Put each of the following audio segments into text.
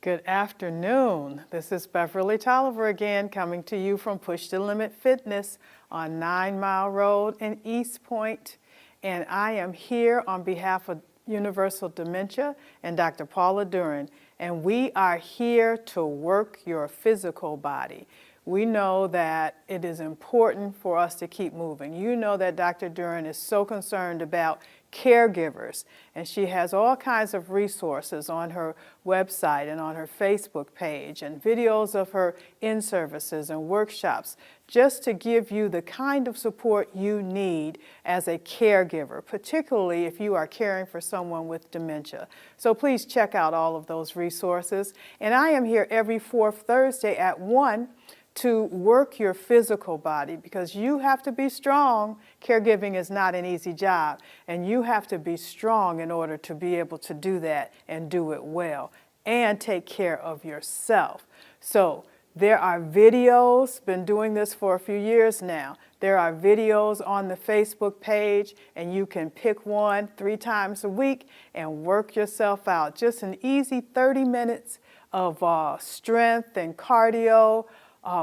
Good afternoon. This is Beverly Tolliver again, coming to you from Push the Limit Fitness on 9 Mile Road in East Point. And I am here on behalf of Universal Dementia and Dr. Paula Duran. And we are here to work your physical body. We know that it is important for us to keep moving. You know that Dr. Duran is so concerned about caregivers, and she has all kinds of resources on her website and on her Facebook page and videos of her in-services and workshops just to give you the kind of support you need as a caregiver, particularly if you are caring for someone with dementia. So please check out all of those resources. And I am here every fourth Thursday at 1 to work your physical body, because you have to be strong. Caregiving is not an easy job, and you have to be strong in order to be able to do that and do it well and take care of yourself. So there are videos, been doing this for a few years now. There are videos on the Facebook page, and you can pick one 3 times a week and work yourself out. Just an easy 30 minutes of strength and cardio,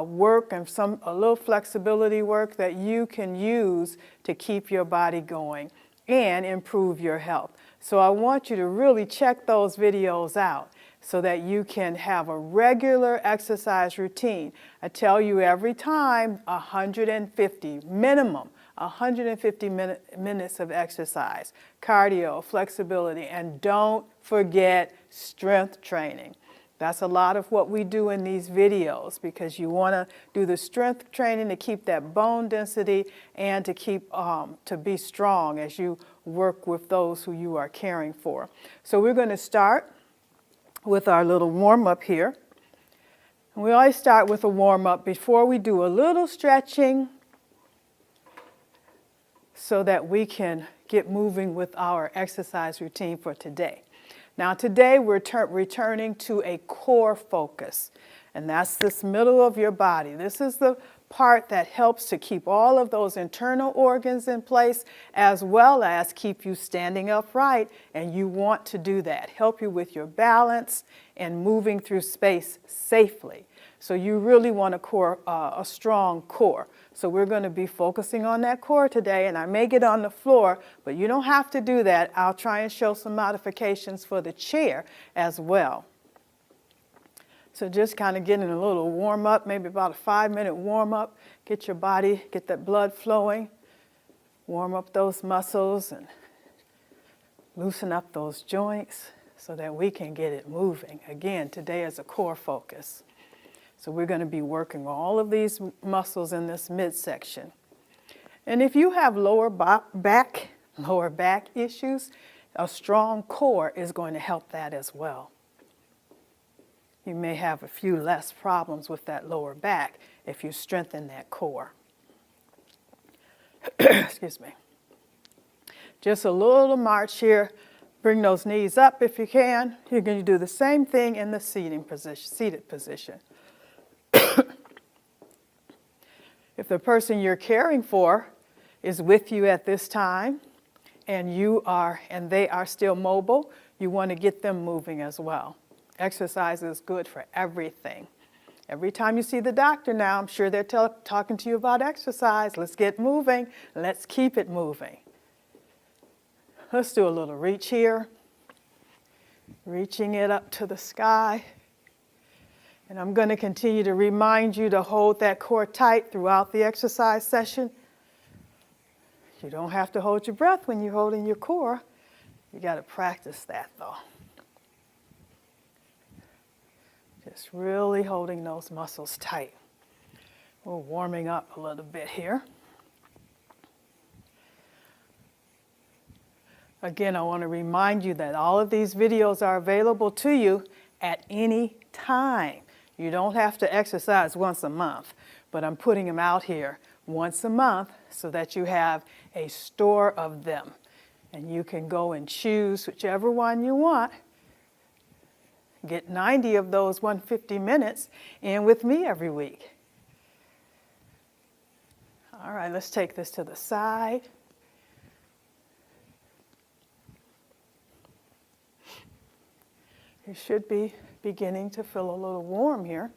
work and a little flexibility work that you can use to keep your body going and improve your health. So I want you to really check those videos out so that you can have a regular exercise routine. I tell you every time, 150, minimum 150 minutes of exercise, cardio, flexibility, and don't forget strength training. That's a lot of what we do in these videos, because you want to do the strength training to keep that bone density and to keep to be strong as you work with those who you are caring for. So we're going to start with our little warm-up here. And we always start with a warm-up before we do a little stretching so that we can get moving with our exercise routine for today. Now today we're returning to a core focus, and that's this middle of your body. This is the part that helps to keep all of those internal organs in place, as well as keep you standing upright, and you want to do that. Help you with your balance and moving through space safely. So you really want a strong core. So we're going to be focusing on that core today, and I may get on the floor, but you don't have to do that. I'll try and show some modifications for the chair as well. So just kind of getting a little warm up, maybe about a 5-minute warm up. Get your body, get that blood flowing, warm up those muscles and loosen up those joints so that we can get it moving. Again, today is a core focus. So we're going to be working all of these muscles in this midsection. And if you have lower back issues, a strong core is going to help that as well. You may have a few less problems with that lower back if you strengthen that core. Excuse me. Just a little march here. Bring those knees up if you can. You're going to do the same thing in the seated position. If the person you're caring for is with you at this time and they are still mobile, you want to get them moving as well. Exercise is good for everything. Every time you see the doctor now, I'm sure they're talking to you about exercise. Let's get moving. Let's keep it moving. Let's do a little reach here. Reaching it up to the sky. And I'm going to continue to remind you to hold that core tight throughout the exercise session. You don't have to hold your breath when you're holding your core. You got to practice that, though. Just really holding those muscles tight. We're warming up a little bit here. Again, I want to remind you that all of these videos are available to you at any time. You don't have to exercise once a month, but I'm putting them out here once a month so that you have a store of them. And you can go and choose whichever one you want. Get 90 of those 150 minutes in with me every week. All right, let's take this to the side. You should be beginning to feel a little warm here.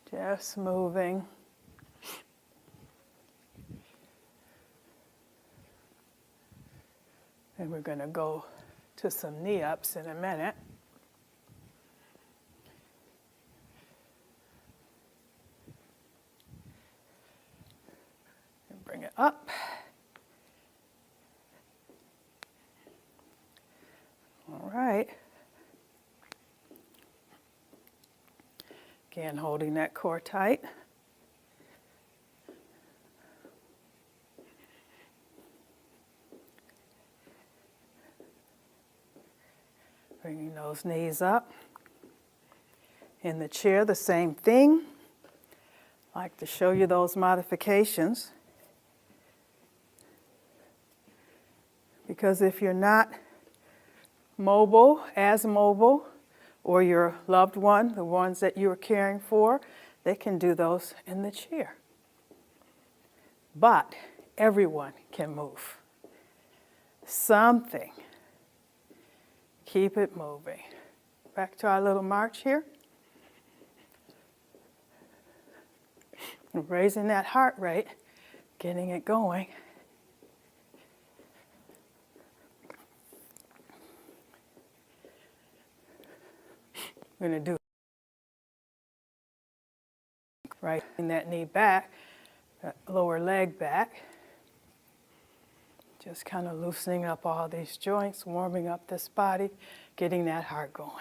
Just moving. And we're going to go to some knee-ups in a minute. And bring it up. All right. Again, holding that core tight. Bringing those knees up. In the chair, the same thing. I like to show you those modifications. Because if you're not mobile, or your loved one, the ones that you are caring for, they can do those in the chair. But everyone can move. Something. Keep it moving. Back to our little march here. Raising that heart rate, getting it going. We're going to do right in that knee back, that lower leg back. Just kind of loosening up all these joints, warming up this body, getting that heart going.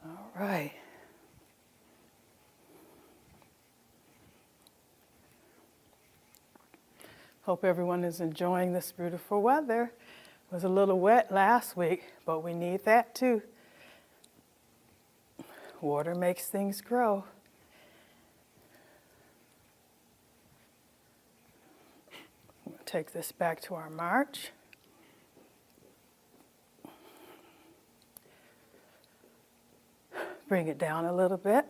All right. Hope everyone is enjoying this beautiful weather. It was a little wet last week, but we need that too. Water makes things grow. We'll take this back to our march. Bring it down a little bit.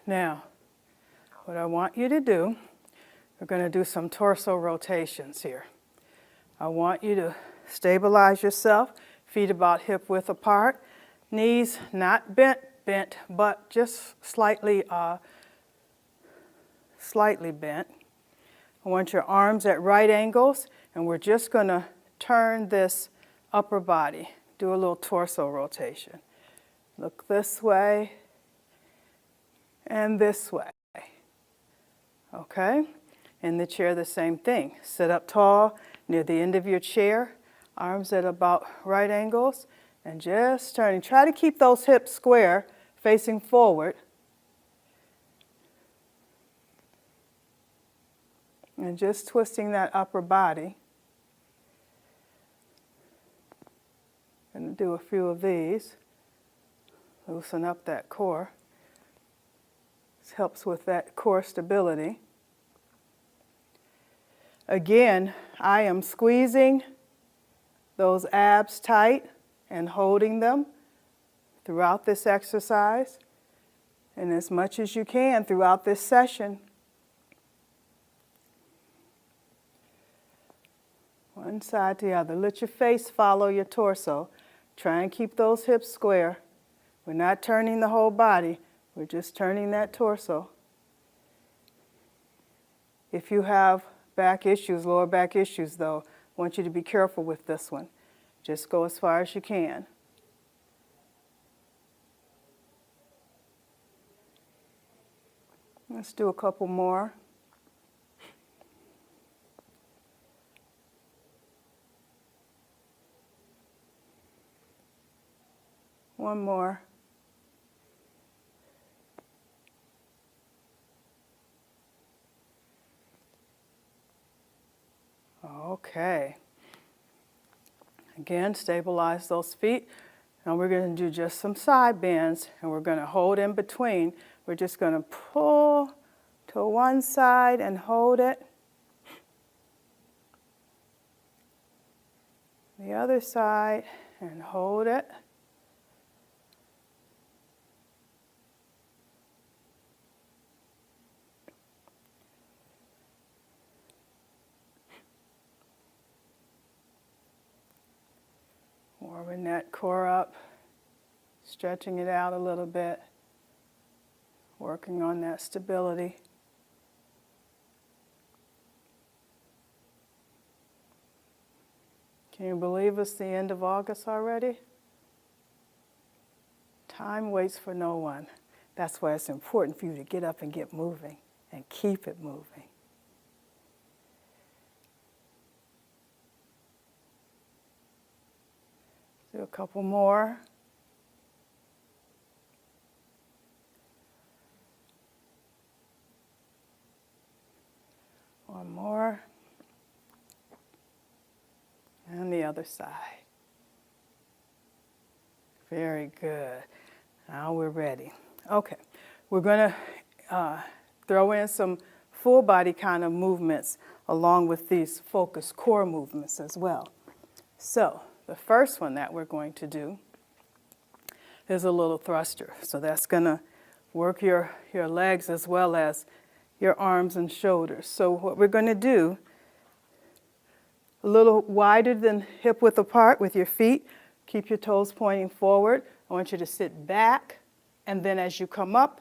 Now, what I want you to do, we're going to do some torso rotations here. I want you to stabilize yourself, feet about hip width apart, knees not bent, but just slightly bent. I want your arms at right angles, and we're just going to turn this upper body, do a little torso rotation. Look this way and this way. Okay? In the chair, the same thing. Sit up tall near the end of your chair, arms at about right angles, and just turning. Try to keep those hips square, facing forward. And just twisting that upper body. Going to do a few of these. Loosen up that core. This helps with that core stability. Again, I am squeezing those abs tight and holding them throughout this exercise and as much as you can throughout this session. One side to the other. Let your face follow your torso. Try and keep those hips square. We're not turning the whole body. We're just turning that torso. If you have back issues, lower back issues though, I want you to be careful with this one. Just go as far as you can. Let's do a couple more. One more. Okay. Again, stabilize those feet. Now we're going to do just some side bends, and we're going to hold in between. We're just going to pull to one side and hold it. the other side and hold it. Warming that core up, stretching it out a little bit, working on that stability. Can you believe it's the end of August already? Time waits for no one. That's why it's important for you to get up and get moving and keep it moving. Do a couple more. One more. And the other side. Very good. Now we're ready. Okay, we're going to throw in some full body kind of movements along with these focused core movements as well. So the first one that we're going to do is a little thruster. So that's going to work your legs as well as your arms and shoulders. So what we're going to do, a little wider than hip width apart with your feet. Keep your toes pointing forward. I want you to sit back, and then as you come up,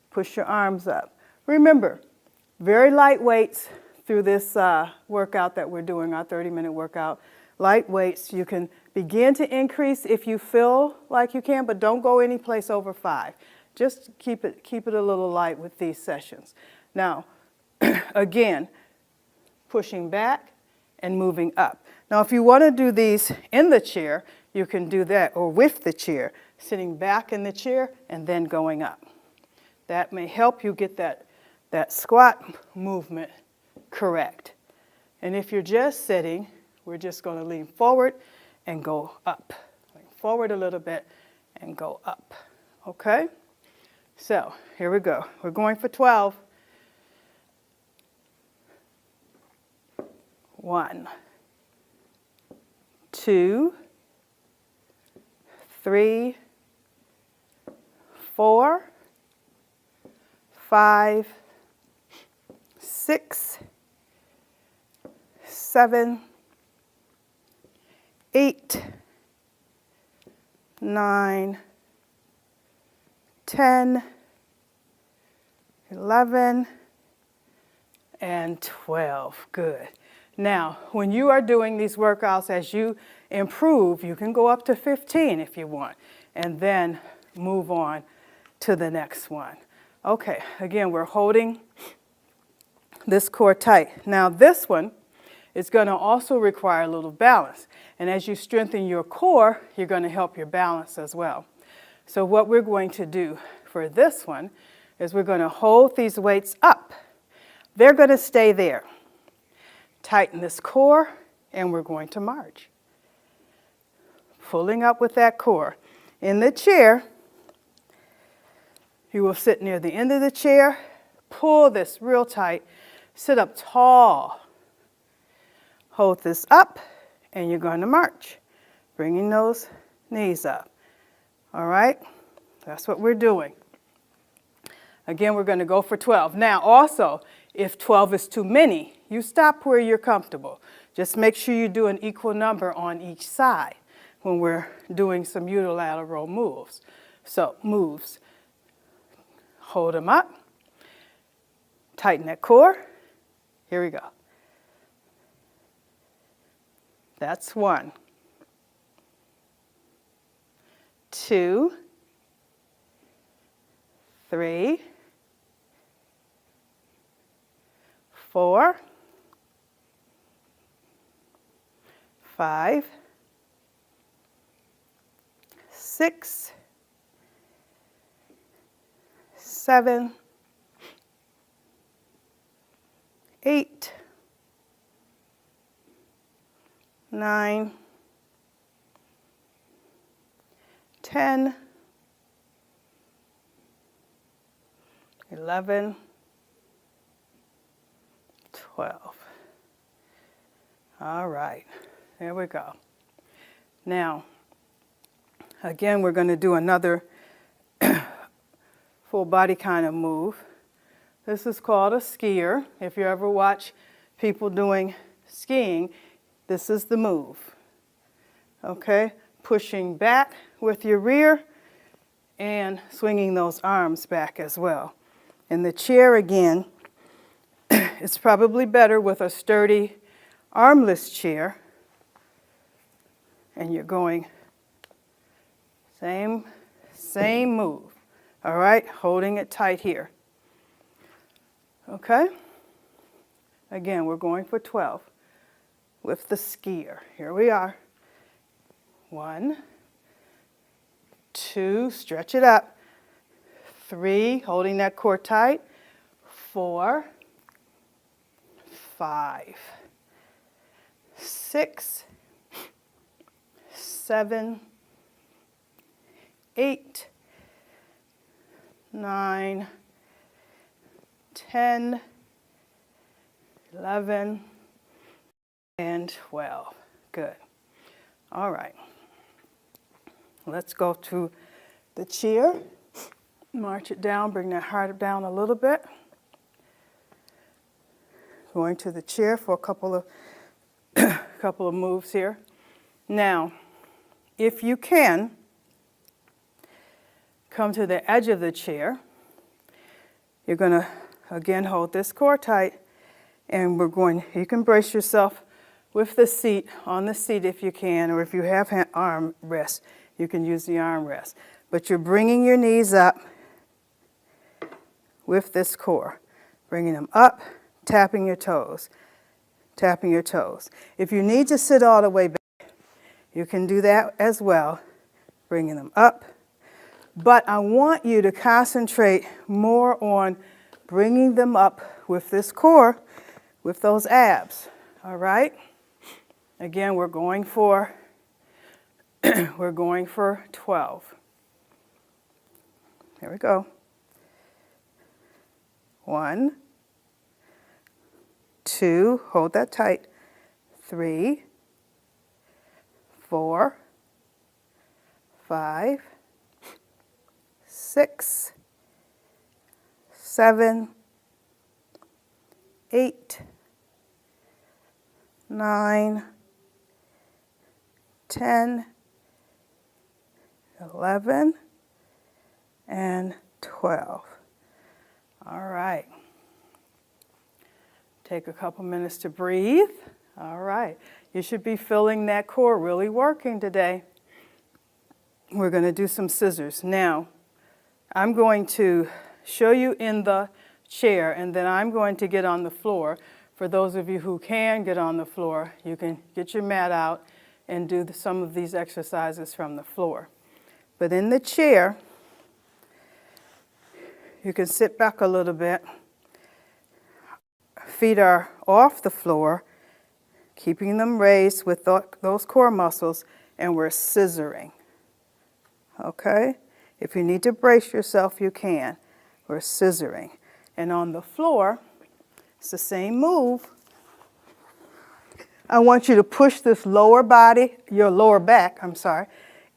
push your arms up. Remember, very light weights through this workout that we're doing, our 30-minute workout. Light weights, you can begin to increase if you feel like you can, but don't go any place over 5. Just keep it a little light with these sessions. Now, again, pushing back and moving up. Now, if you want to do these in the chair, you can do that, or with the chair, sitting back in the chair and then going up. That may help you get that squat movement correct. And if you're just sitting, we're just going to lean forward and go up. Lean forward a little bit and go up. Okay? So, here we go. We're going for 12. 1, 2, 3, 4, 5, 6, 7, 8, 9, 10, 11, and 12. Good. Now, when you are doing these workouts, as you improve, you can go up to 15 if you want, and then move on to the next one. Okay, again, we're holding this core tight. Now, this one is going to also require a little balance, and as you strengthen your core, you're going to help your balance as well. So what we're going to do for this one is we're going to hold these weights up. They're going to stay there. Tighten this core, and we're going to march. Pulling up with that core. In the chair, you will sit near the end of the chair, pull this real tight, sit up tall. Hold this up, and you're going to march, bringing those knees up. All right? That's what we're doing. Again, we're going to go for 12. Now, also, if 12 is too many, you stop where you're comfortable. Just make sure you do an equal number on each side when we're doing some unilateral moves. So, moves. Hold them up. Tighten that core. Here we go. That's 1. 2, 3, 4, 5, 6, 7, 8, 9, 10, 11, 12. All right, there we go. Now, again, we're going to do another full body kind of move. This is called a skier. If you ever watch people doing skiing, this is the move. Okay? Pushing back with your rear and swinging those arms back as well. In the chair again, it's probably better with a sturdy armless chair. And you're going same move. All right? Holding it tight here. Okay? Again, we're going for 12 with the skier. Here we are. 1, 2, stretch it up. 3, holding that core tight. 4, 5, 6, 7, 8, 9, 10, 11, and 12. Good. All right. Let's go to the chair. March it down, bring that heart down a little bit. Going to the chair for a couple of moves here. Now, if you can, come to the edge of the chair. You're going to, again, hold this core tight, and you can brace yourself with the seat, on the seat if you can, or if you have arm rest, you can use the arm rest. But you're bringing your knees up with this core, bringing them up, tapping your toes, tapping your toes. If you need to sit all the way back, you can do that as well, bringing them up. But I want you to concentrate more on bringing them up with this core, with those abs, all right? Again, we're going for 12. Here we go. 1, 2, hold that tight. 3, 4, 5, 6, 7, 8, 9, 10, 11, and 12. All right. Take a couple minutes to breathe. All right. You should be feeling that core really working today. We're going to do some scissors. Now, I'm going to show you in the chair, and then I'm going to get on the floor. For those of you who can get on the floor, you can get your mat out and do some of these exercises from the floor. But in the chair, you can sit back a little bit. Feet are off the floor, keeping them raised with those core muscles, and we're scissoring. Okay? If you need to brace yourself, you can. We're scissoring. And on the floor, it's the same move. I want you to push this your lower back,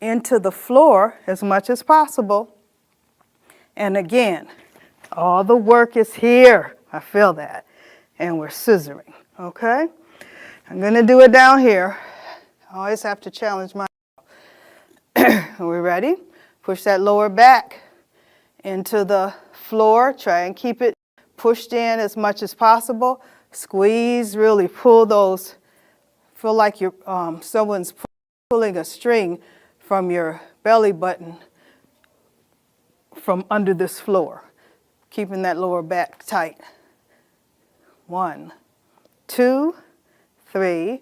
into the floor as much as possible. And again, all the work is here. I feel that. And we're scissoring, okay? I'm going to do it down here. I always have to challenge myself. Are we ready? Push that lower back into the floor. Try and keep it pushed in as much as possible. Squeeze, really pull those. Feel like you're someone's pulling a string from your belly button from under this floor. Keeping that lower back tight. 1, 2, 3,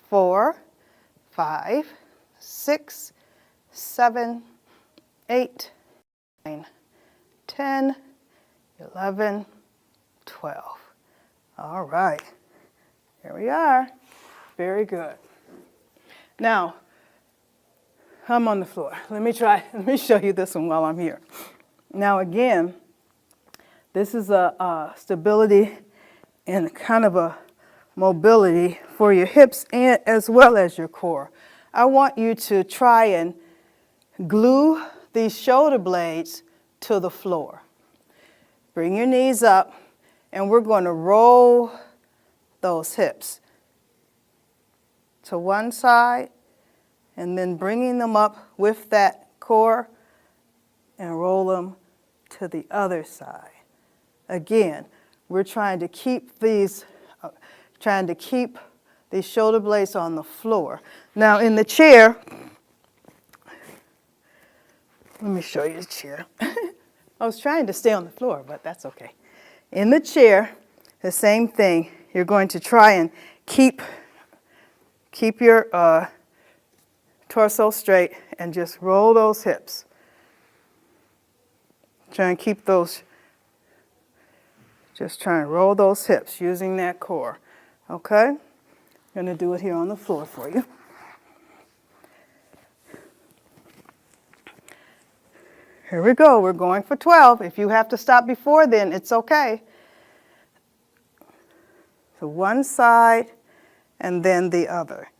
4, 5, 6, 7, 8, 9, 10, 11, 12. All right. Here we are. Very good. Now, I'm on the floor. Let me show you this one while I'm here. Now again, this is a stability and kind of a mobility for your hips and as well as your core. I want you to try and glue these shoulder blades to the floor. Bring your knees up, and we're going to roll those hips to one side, and then bringing them up with that core and roll them to the other side. Again, we're trying to keep these shoulder blades on the floor. Now in the chair, let me show you the chair. I was trying to stay on the floor, but that's okay. In the chair, the same thing. You're going to try and keep your torso straight and just roll those hips. Try and keep those, just try and roll those hips using that core. Okay? I'm going to do it here on the floor for you. Here we go. We're going for 12. If you have to stop before then, it's okay. So one side and then the other.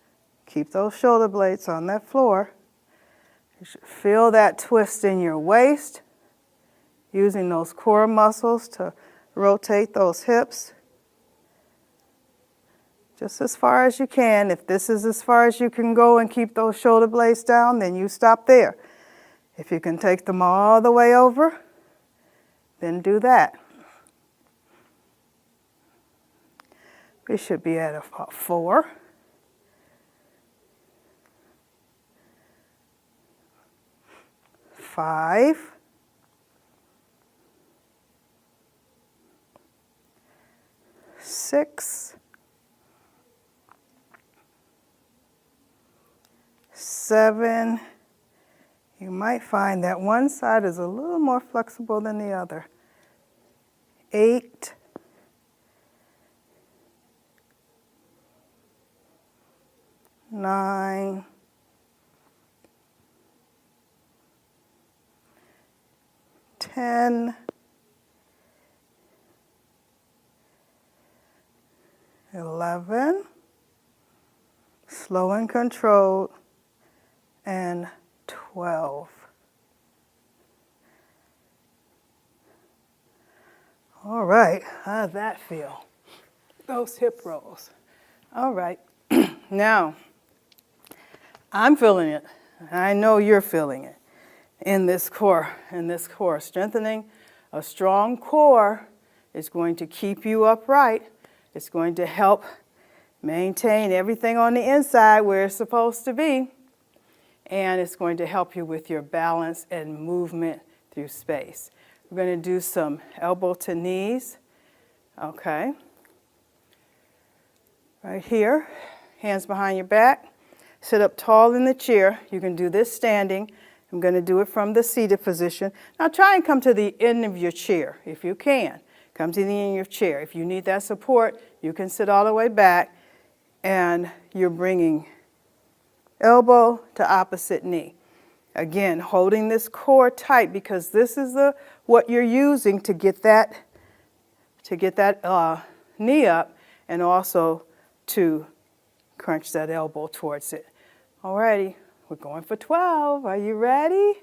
Keep those shoulder blades on that floor. You should feel that twist in your waist, using those core muscles to rotate those hips. Just as far as you can. If this is as far as you can go and keep those shoulder blades down, then you stop there. If you can take them all the way over, then do that. We should be at about 4. 5. 6. 7. You might find that one side is a little more flexible than the other. 8. 9. 10. 11. Slow and controlled. And 12. All right, how does that feel? Those hip rolls. All right, now, I'm feeling it. I know you're feeling it in this core. Strengthening a strong core is going to keep you upright. It's going to help maintain everything on the inside where it's supposed to be. And it's going to help you with your balance and movement through space. We're going to do some elbow to knees. Okay. Right here, hands behind your back. Sit up tall in the chair. You can do this standing. I'm going to do it from the seated position. Now try and come to the end of your chair if you can. Come to the end of your chair. If you need that support, you can sit all the way back, and you're bringing elbow to opposite knee. Again, holding this core tight, because this is what you're using to get that knee up, and also to crunch that elbow towards it. Alrighty, we're going for 12. Are you ready?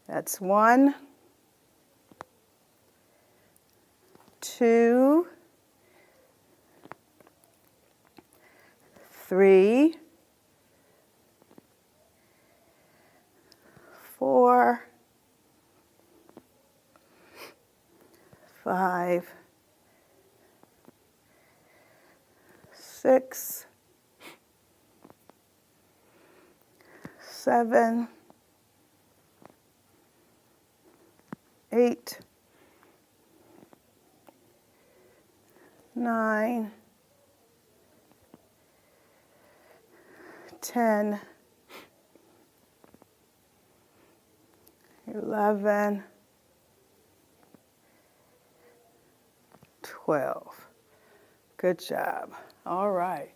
That's 1, 2, 3, 4, 5, 6, 7, 8, 9, 10, 11, 12. Good job. All right.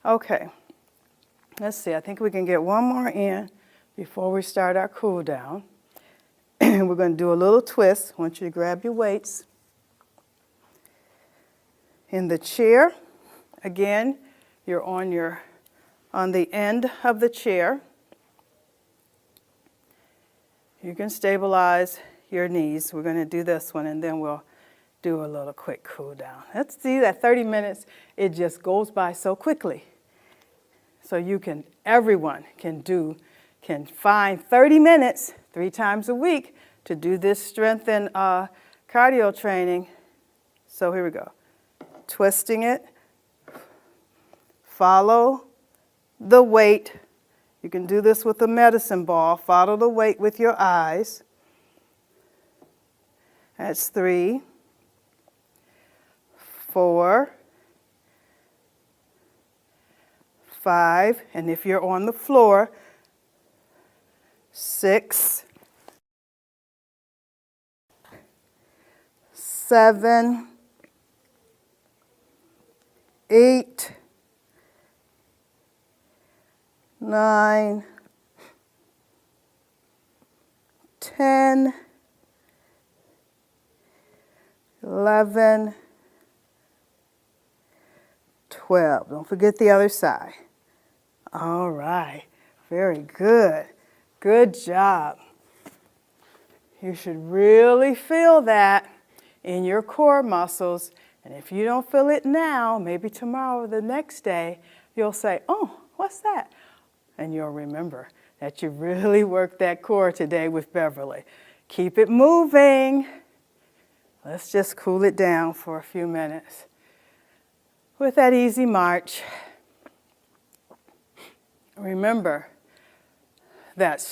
Okay. Let's see. I think we can get one more in before we start our cool down. We're going to do a little twist. I want you to grab your weights. in the chair. Again, you're on the end of the chair. You can stabilize your knees. We're going to do this one, and then we'll do a little quick cool down. Let's see that 30 minutes, it just goes by so quickly. So everyone can find 30 minutes 3 times a week to do this strength and cardio training. So here we go. Twisting it. Follow the weight. You can do this with a medicine ball. Follow the weight with your eyes. That's 3, 4, 5, and if you're on the floor, 6, 7, 8, 9, 10, 11, 12. Don't forget the other side. All right, very good. Good job. You should really feel that in your core muscles. And if you don't feel it now, maybe tomorrow or the next day, you'll say, oh, what's that? And you'll remember that you really worked that core today with Beverly. Keep it moving. Let's just cool it down for a few minutes with that easy march. Remember that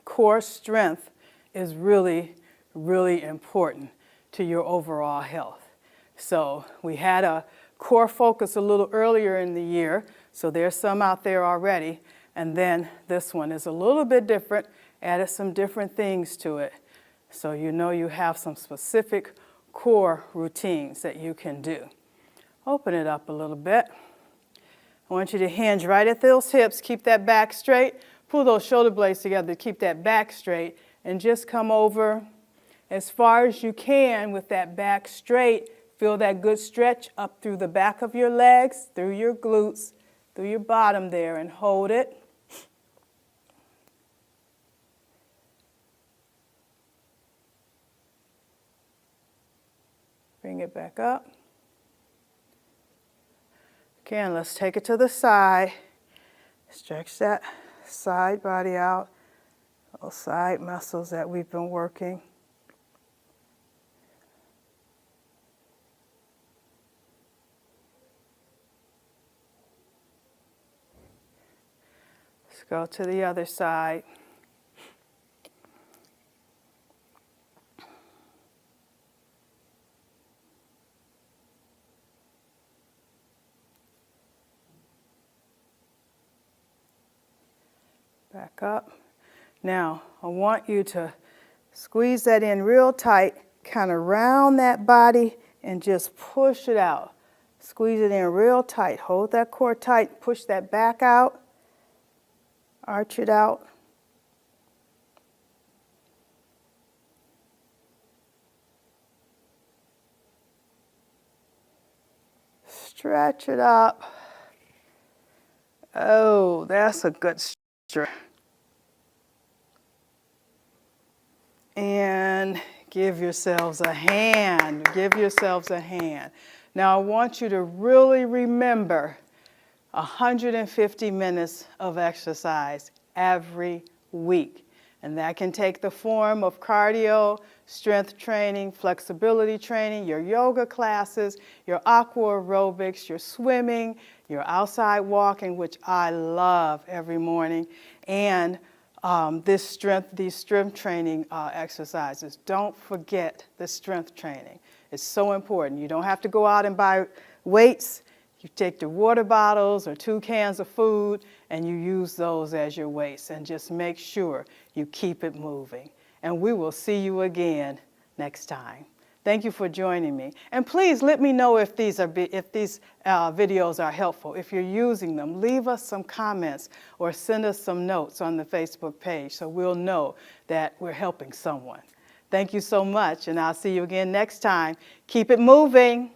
core strength is really, really important to your overall health. So we had a core focus a little earlier in the year, so there's some out there already. And then this one is a little bit different, added some different things to it. So you know you have some specific core routines that you can do. Open it up a little bit. I want you to hinge right at those hips, keep that back straight, pull those shoulder blades together to keep that back straight, and just come over as far as you can with that back straight. Feel that good stretch up through the back of your legs, through your glutes, through your bottom there, and hold it. Bring it back up. Again, let's take it to the side. Stretch that side body out, those side muscles that we've been working. Let's go to the other side. Back up. Now, I want you to squeeze that in real tight, kind of round that body and just push it out. Squeeze it in real tight. Hold that core tight. Push that back out. Arch it out. Stretch it up. Oh, that's a good stretch. And give yourselves a hand. Give yourselves a hand. Now I want you to really remember 150 minutes of exercise every week. And that can take the form of cardio, strength training, flexibility training, your yoga classes, your aqua aerobics, your swimming, your outside walking, which I love every morning, and these strength training exercises. Don't forget the strength training. It's so important. You don't have to go out and buy weights. You take the water bottles or 2 cans of food and you use those as your weights, and just make sure you keep it moving. And we will see you again next time. Thank you for joining me. And please let me know if these videos are helpful. If you're using them, leave us some comments or send us some notes on the Facebook page so we'll know that we're helping someone. Thank you so much, and I'll see you again next time. Keep it moving.